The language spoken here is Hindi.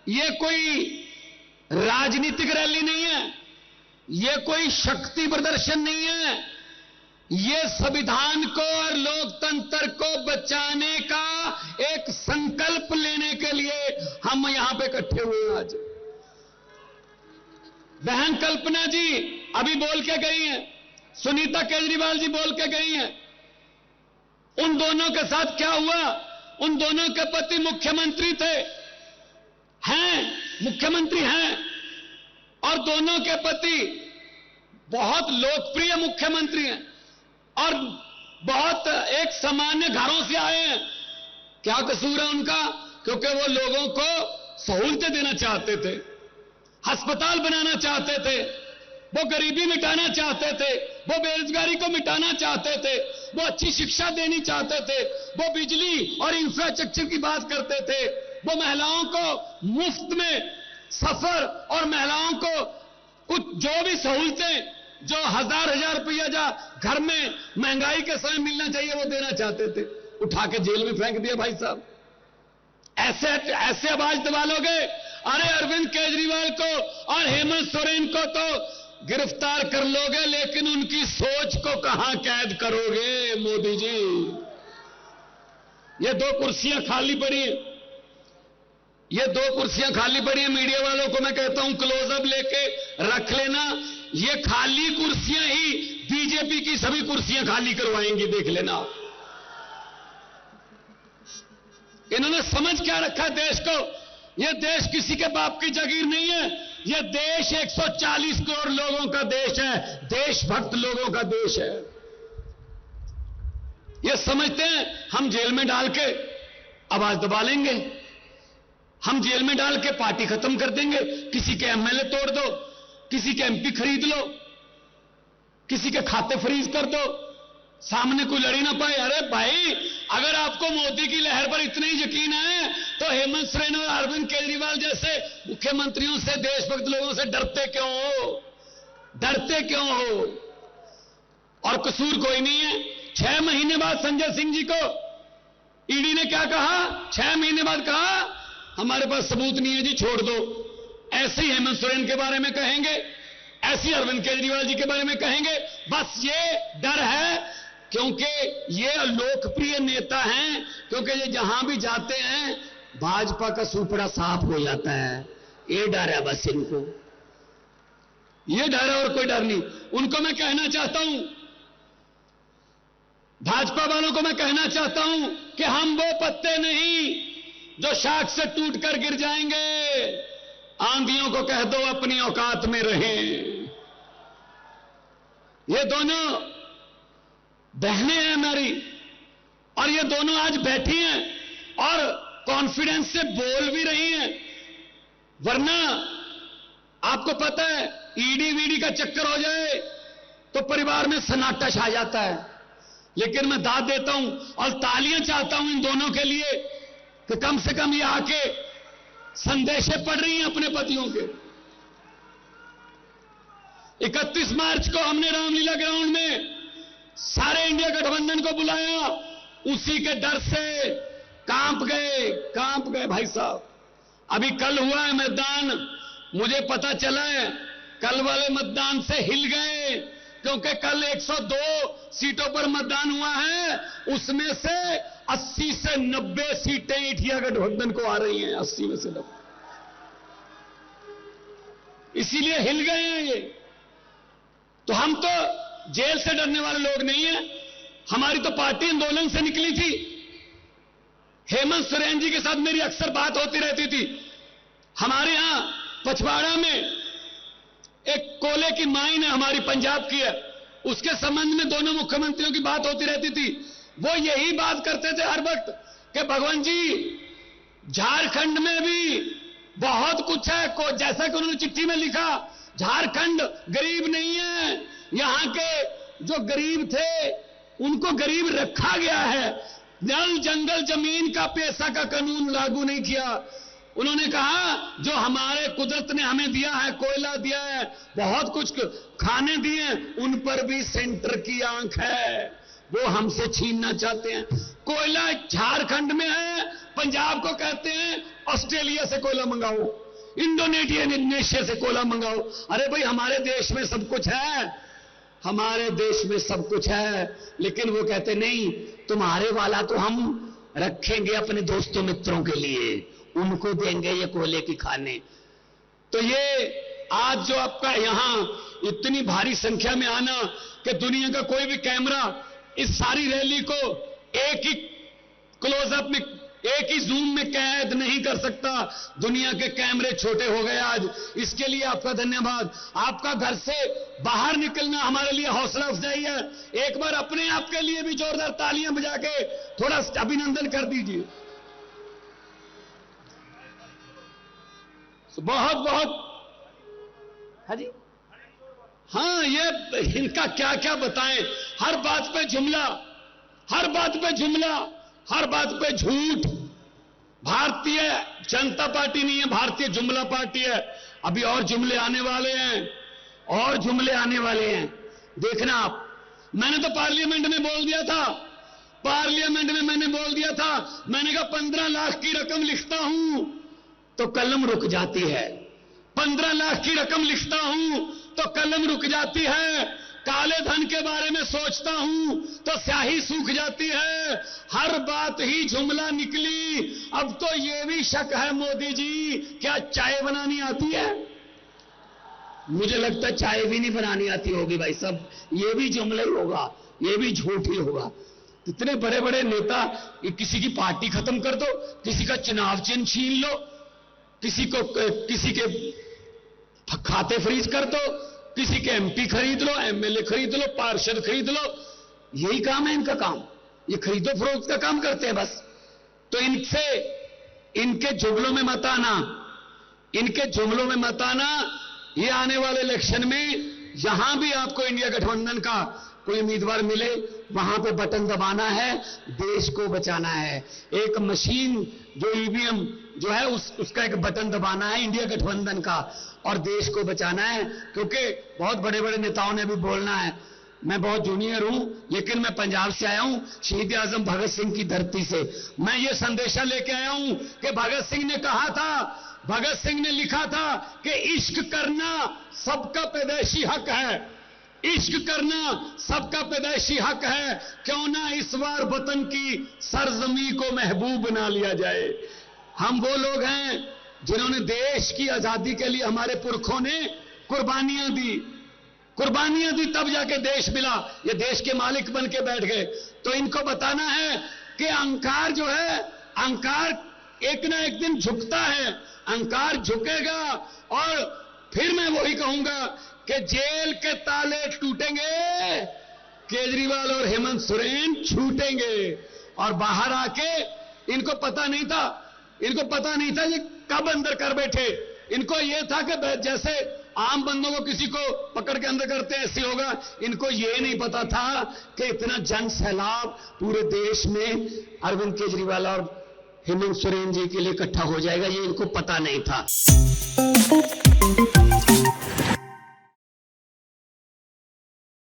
ये कोई राजनीतिक रैली नहीं है, ये कोई शक्ति प्रदर्शन नहीं है, ये संविधान को और लोकतंत्र को बचाने का एक संकल्प लेने के लिए हम यहां पे इकट्ठे हुए हैं आज। बहन कल्पना जी अभी बोल के गई हैं, सुनीता केजरीवाल जी बोल के गई हैं। उन दोनों के साथ क्या हुआ? उन दोनों के पति मुख्यमंत्री थे, हैं, मुख्यमंत्री हैं, और दोनों के पति बहुत लोकप्रिय मुख्यमंत्री हैं और बहुत एक सामान्य घरों से आए हैं। क्या कसूर है उनका? क्योंकि वो लोगों को सहूलतें देना चाहते थे, अस्पताल बनाना चाहते थे, वो गरीबी मिटाना चाहते थे, वो बेरोजगारी को मिटाना चाहते थे, वो अच्छी शिक्षा देनी चाहते थे, वो बिजली और इंफ्रास्ट्रक्चर की बात करते थे, वो महिलाओं को मुफ्त में सफर और महिलाओं को कुछ जो भी सहूलतें जो हजार रुपया जा घर में महंगाई के समय मिलना चाहिए वो देना चाहते थे, उठा के जेल में फेंक दिया भाई साहब। ऐसे आवाज दबा लोगे? अरे अरविंद केजरीवाल को और हेमंत सोरेन को तो गिरफ्तार कर लोगे, लेकिन उनकी सोच को कहां कैद करोगे मोदी जी? ये 2 कुर्सियां खाली पड़ी हैं, ये 2 कुर्सियां खाली पड़ी हैं। मीडिया वालों को मैं कहता हूं क्लोजअप लेके रख लेना, ये खाली कुर्सियां ही बीजेपी की सभी कुर्सियां खाली करवाएंगी, देख लेना। इन्होंने समझ क्या रखा देश को? यह देश किसी के बाप की जागीर नहीं है, यह देश 140 करोड़ लोगों का देश है, देशभक्त लोगों का देश है। यह समझते हैं हम जेल में डाल के आवाज दबा लेंगे, हम जेल में डाल के पार्टी खत्म कर देंगे, किसी के एमएलए तोड़ दो, किसी के एमपी खरीद लो, किसी के खाते फ्रीज कर दो, सामने कोई लड़ी ना पाए। अरे भाई, अगर आपको मोदी की लहर पर इतना ही यकीन है तो हेमंत सोरेन और अरविंद केजरीवाल जैसे मुख्यमंत्रियों से, देशभक्त लोगों से डरते क्यों हो? डरते क्यों हो? और कसूर कोई नहीं है। 6 महीने बाद संजय सिंह जी को ईडी ने क्या कहा? 6 महीने बाद कहा हमारे पास सबूत नहीं है जी, छोड़ दो। ऐसे ही हेमंत सोरेन के बारे में कहेंगे, ऐसे ही अरविंद केजरीवाल जी के बारे में कहेंगे। बस ये डर है क्योंकि ये लोकप्रिय नेता हैं, क्योंकि ये जहां भी जाते हैं भाजपा का सुपड़ा साफ हो जाता है। ये डर है बस इनको, ये डर है और कोई डर नहीं। उनको मैं कहना चाहता हूं, भाजपा वालों को मैं कहना चाहता हूं कि हम वो पत्ते नहीं जो शाख से टूटकर गिर जाएंगे। आंधियों को कह दो अपनी औकात में रहें। ये दोनों बहनें हैं हमारी, और ये दोनों आज बैठी हैं और कॉन्फिडेंस से बोल भी रही हैं। वरना आपको पता है ईडी वीडी का चक्कर हो जाए तो परिवार में सन्नाटा छा जाता है। लेकिन मैं दाद देता हूं और तालियां चाहता हूं इन दोनों के लिए कि कम से कम ये आके संदेशे पढ़ रही हैं अपने पतियों के। 31 मार्च को हमने रामलीला ग्राउंड में सारे इंडिया गठबंधन को बुलाया, उसी के डर से कांप गए भाई साहब। अभी कल हुआ है मतदान, मुझे पता चला है कल वाले मतदान से हिल गए, क्योंकि कल 102 सीटों पर मतदान हुआ है, उसमें से 80 से 90 सीटें इंडिया गठबंधन को आ रही हैं, 80 में से 90। इसीलिए हिल गए हैं ये। तो हम तो जेल से डरने वाले लोग नहीं हैं, हमारी तो पार्टी आंदोलन से निकली थी। हेमंत सोरेन जी के साथ मेरी अक्सर बात होती रहती थी। हमारे यहां पचवाड़ा में एक कोयले की माइन है, हमारी पंजाब की है, उसके संबंध में दोनों मुख्यमंत्रियों की बात होती रहती थी। वो यही बात करते थे हर वक्त कि भगवान जी झारखंड में भी बहुत कुछ है, जैसा कि उन्होंने चिट्ठी में लिखा, झारखंड गरीब नहीं है, यहां के जो गरीब थे उनको गरीब रखा गया है, जल जंगल जमीन का पैसा का कानून लागू नहीं किया। उन्होंने कहा जो हमारे कुदरत ने हमें दिया है, कोयला दिया है, बहुत कुछ खाने दिए, उन पर भी सेंटर की आंख है। वो हमसे छीनना चाहते हैं। कोयला झारखंड में है, पंजाब को कहते हैं ऑस्ट्रेलिया से कोयला मंगाओ, इंडोनेशिया से कोयला मंगाओ। अरे भाई हमारे देश में सब कुछ है, हमारे देश में सब कुछ है, लेकिन वो कहते नहीं, तुम्हारे वाला तो हम रखेंगे अपने दोस्तों मित्रों के लिए, उनको देंगे ये कोयले की खाने। तो ये आज जो आपका यहां इतनी भारी संख्या में आना कि दुनिया का कोई भी कैमरा इस सारी रैली को एक ही क्लोजअप में, एक ही जूम में कैद नहीं कर सकता। दुनिया के कैमरे छोटे हो गए आज। इसके लिए आपका धन्यवाद। आपका घर से बाहर निकलना हमारे लिए हौसला अफजाई है। एक बार अपने आप के लिए भी जोरदार तालियां बजा के थोड़ा अभिनंदन कर दीजिए। बहुत बहुत हाँ जी, हाँ, ये इनका क्या क्या बताएं। हर बात पे जुमला, हर बात पे जुमला, हर बात पे झूठ। भारतीय जनता पार्टी नहीं है, भारतीय जुमला पार्टी है। अभी और जुमले आने वाले हैं, और जुमले आने वाले हैं, देखना आप। मैंने तो पार्लियामेंट में बोल दिया था, पार्लियामेंट में मैंने बोल दिया था, मैंने कहा 15 लाख की रकम लिखता हूं तो कलम रुक जाती है, 15 लाख की रकम लिखता हूं तो कलम रुक जाती है, काले धन के बारे में सोचता हूं तो स्याही सूख जाती है। हर बात ही जुमला निकली। अब तो ये भी शक है मोदी जी, क्या चाय बनानी आती है? मुझे लगता है चाय भी नहीं बनानी आती होगी भाई साहब। ये भी जुमला ही होगा, ये भी झूठ ही होगा। इतने बड़े बड़े नेता, किसी की पार्टी खत्म कर दो, किसी का चुनाव चिन्ह छीन लो, किसी के खाते फ्रीज कर दो, किसी के एमपी खरीद लो, एमएलए खरीद लो, पार्षद खरीद लो। यही काम है इनका काम, ये खरीदो फरोख्त का काम करते हैं बस। तो इनसे, इनके जुमलों में मत आना, इनके जुमलों में मत आना। ये आने वाले इलेक्शन में जहां भी आपको इंडिया गठबंधन का कोई उम्मीदवार मिले, वहां पे बटन दबाना है, देश को बचाना है। एक मशीन जो ईवीएम जो है उसका एक बटन दबाना है इंडिया गठबंधन का, और देश को बचाना है। क्योंकि बहुत बड़े बड़े नेताओं ने भी बोलना है। मैं बहुत जूनियर हूं, लेकिन मैं पंजाब से आया हूं, शहीद आजम भगत सिंह की धरती से। मैं ये संदेशा लेके आया हूं कि भगत सिंह ने कहा था, भगत सिंह ने लिखा था कि इश्क करना सबका पैदाइशी हक है, इश्क करना सबका पैदाइशी हक है। क्यों ना इस बार वतन की सरजमी को महबूब बना लिया जाए। हम वो लोग हैं जिन्होंने देश की आजादी के लिए, हमारे पुरखों ने कुर्बानियां दी, कुर्बानियां दी, तब जाके देश मिला। ये देश के मालिक बन के बैठ गए। तो इनको बताना है कि अहंकार जो है, अहंकार एक ना एक दिन झुकता है, अहंकार झुकेगा। और फिर मैं वही कहूंगा कि जेल के ताले टूटेंगे, केजरीवाल और हेमंत सोरेन छूटेंगे। और बाहर आके, इनको पता नहीं था, इनको पता नहीं था ये कब अंदर कर बैठे। इनको ये था कि जैसे आम बंदों को किसी को पकड़ के अंदर करते हैं ऐसे होगा। इनको ये नहीं पता था कि इतना जन सैलाब पूरे देश में अरविंद केजरीवाल और हेमंत सोरेन जी के लिए इकट्ठा हो जाएगा। ये इनको पता नहीं था।